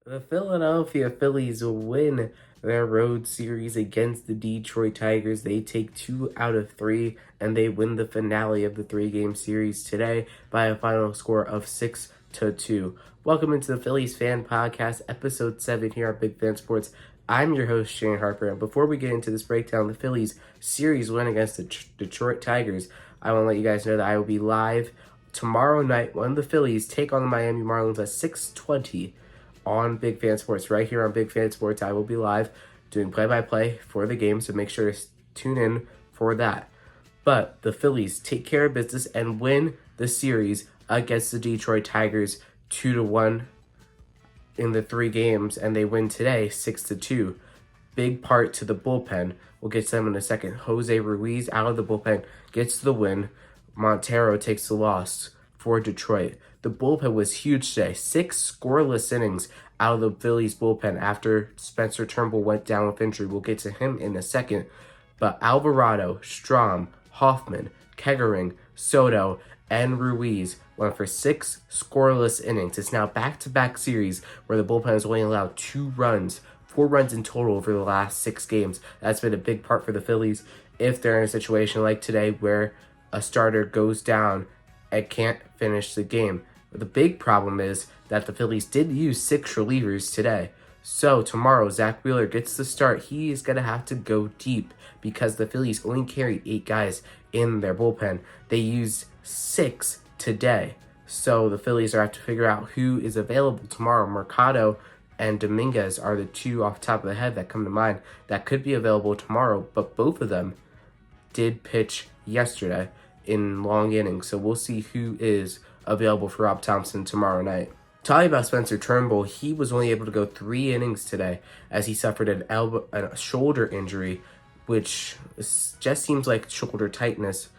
The Philadelphia Phillies will win their road series against the Detroit Tigers. They take 2 out of 3 and they win the finale of the 3-game series today by a final score of 6-2. Welcome into the Phillies Fan Podcast, episode 7 here on Big Fan Sports. I'm your host, Shane Harper, and before we get into this breakdown, the Phillies series win against the Detroit Tigers, I want to let you guys know that I will be live tomorrow night when the Phillies take on the Miami Marlins at 6:20 on Big Fan Sports. Right here on Big Fan Sports, I will be live doing play-by-play for the game, so make sure to tune in for that. But the Phillies take care of business and win the series against the Detroit Tigers 2-1 in the 3 games, and they win today 6-2. Big part to the bullpen. We'll get to them in a second. Jose Ruiz out of the bullpen gets the win. Montero takes the loss for Detroit. The bullpen was huge today. 6 scoreless innings out of the Phillies bullpen after Spencer Turnbull went down with injury. We'll get to him in a second. But Alvarado, Strahm, Hoffman, Kettering, Soto, and Ruiz went for 6 scoreless innings. It's now back-to-back series where the bullpen has only allowed 4 runs in total over the last 6 games. That's been a big part for the Phillies if they're in a situation like today where a starter goes down and can't finish the game. The big problem is that the Phillies did use 6 relievers today. So tomorrow, Zach Wheeler gets the start. He is going to have to go deep because the Phillies only carried 8 guys in their bullpen. They used 6 today. So the Phillies are have to figure out who is available tomorrow. Mercado and Dominguez are the 2 off the top of the head that come to mind that could be available tomorrow, but both of them did pitch yesterday in long innings. So we'll see who is available for Rob Thompson tomorrow night. Talking about Spencer Turnbull, he was only able to go 3 innings today as he suffered a shoulder injury, which just seems like shoulder tightness.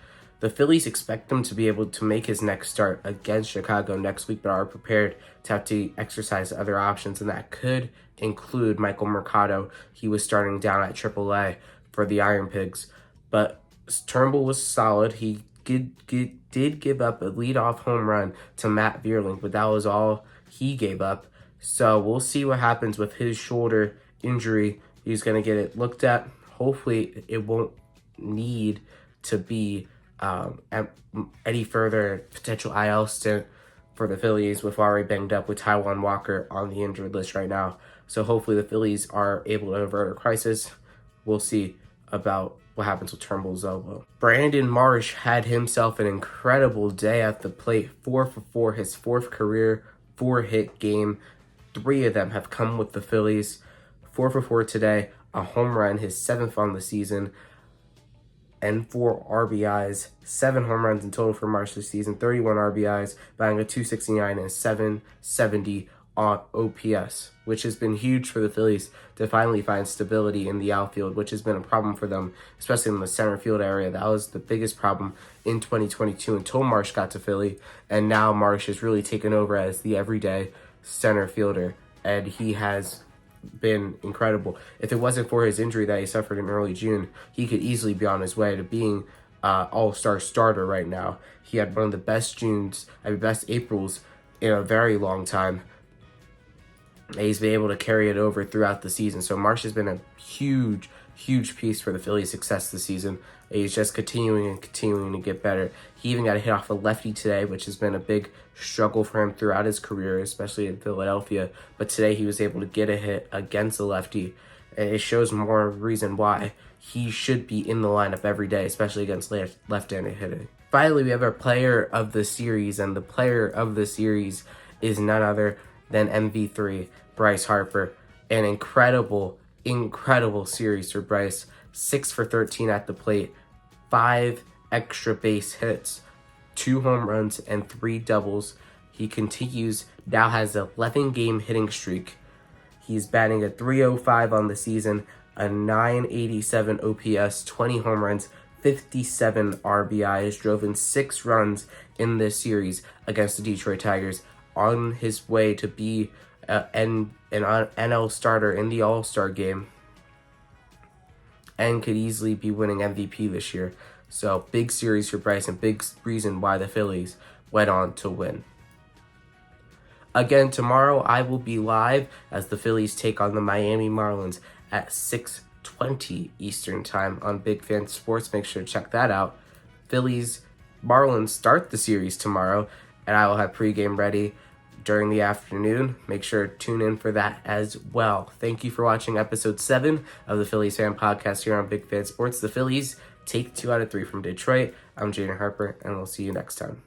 The Phillies expect him to be able to make his next start against Chicago next week, but are prepared to have to exercise other options, and that could include Michael Mercado. He was starting down at AAA for the Iron Pigs, but Turnbull was solid. He did give up a leadoff home run to Matt Vierling, but that was all he gave up. So we'll see what happens with his shoulder injury. He's going to get it looked at. Hopefully it won't need to be any further potential IL stint for the Phillies with already banged up with Taijuan Walker on the injured list right now. So hopefully the Phillies are able to avert a crisis. We'll see about what happens with Turnbull's elbow. Brandon Marsh had himself an incredible day at the plate. 4 for 4, his 4th career 4-hit game. 3 of them have come with the Phillies. 4 for 4 today, a home run, his 7th on the season, and 4 RBIs. 7 home runs in total for Marsh this season, 31 RBIs, batting a .269 and 770 on OPS, which has been huge for the Phillies to finally find stability in the outfield, which has been a problem for them, especially in the center field area. That was the biggest problem in 2022 until Marsh got to Philly, and now Marsh has really taken over as the everyday center fielder, and he has been incredible. If it wasn't for his injury that he suffered in early June, he could easily be on his way to being all-star starter right now. He had one of the best best Aprils in a very long time. He's been able to carry it over throughout the season. So Marsh has been a huge piece for the Phillies' success this season. He's just continuing to get better. He even got a hit off a lefty today, which has been a big struggle for him throughout his career, especially in Philadelphia. But today he was able to get a hit against a lefty. And it shows more reason why he should be in the lineup every day, especially against left-handed hitting. Finally, we have our player of the series, and the player of the series is none other than MV3, Bryce Harper. An incredible series for Bryce. 6 for 13 at the plate, 5 extra base hits, 2 home runs, and 3 doubles. He now has an 11-game hitting streak. He's batting a .305 on the season, a .987 OPS, 20 home runs, 57 RBIs, drove in 6 runs in this series against the Detroit Tigers, on his way to be an NL starter in the All-Star game, and could easily be winning MVP this year. So big series for Bryce and big reason why the Phillies went on to win. Again, tomorrow I will be live as the Phillies take on the Miami Marlins at 6:20 Eastern Time on Big Fan Sports. Make sure to check that out. Phillies Marlins start the series tomorrow, and I will have pregame ready during the afternoon. Make sure to tune in for that as well. Thank you for watching episode 7 of the Phillies Fan Podcast here on Big Fan Sports. The Phillies take 2 out of 3 from Detroit. I'm Jaden Harper, and we'll see you next time.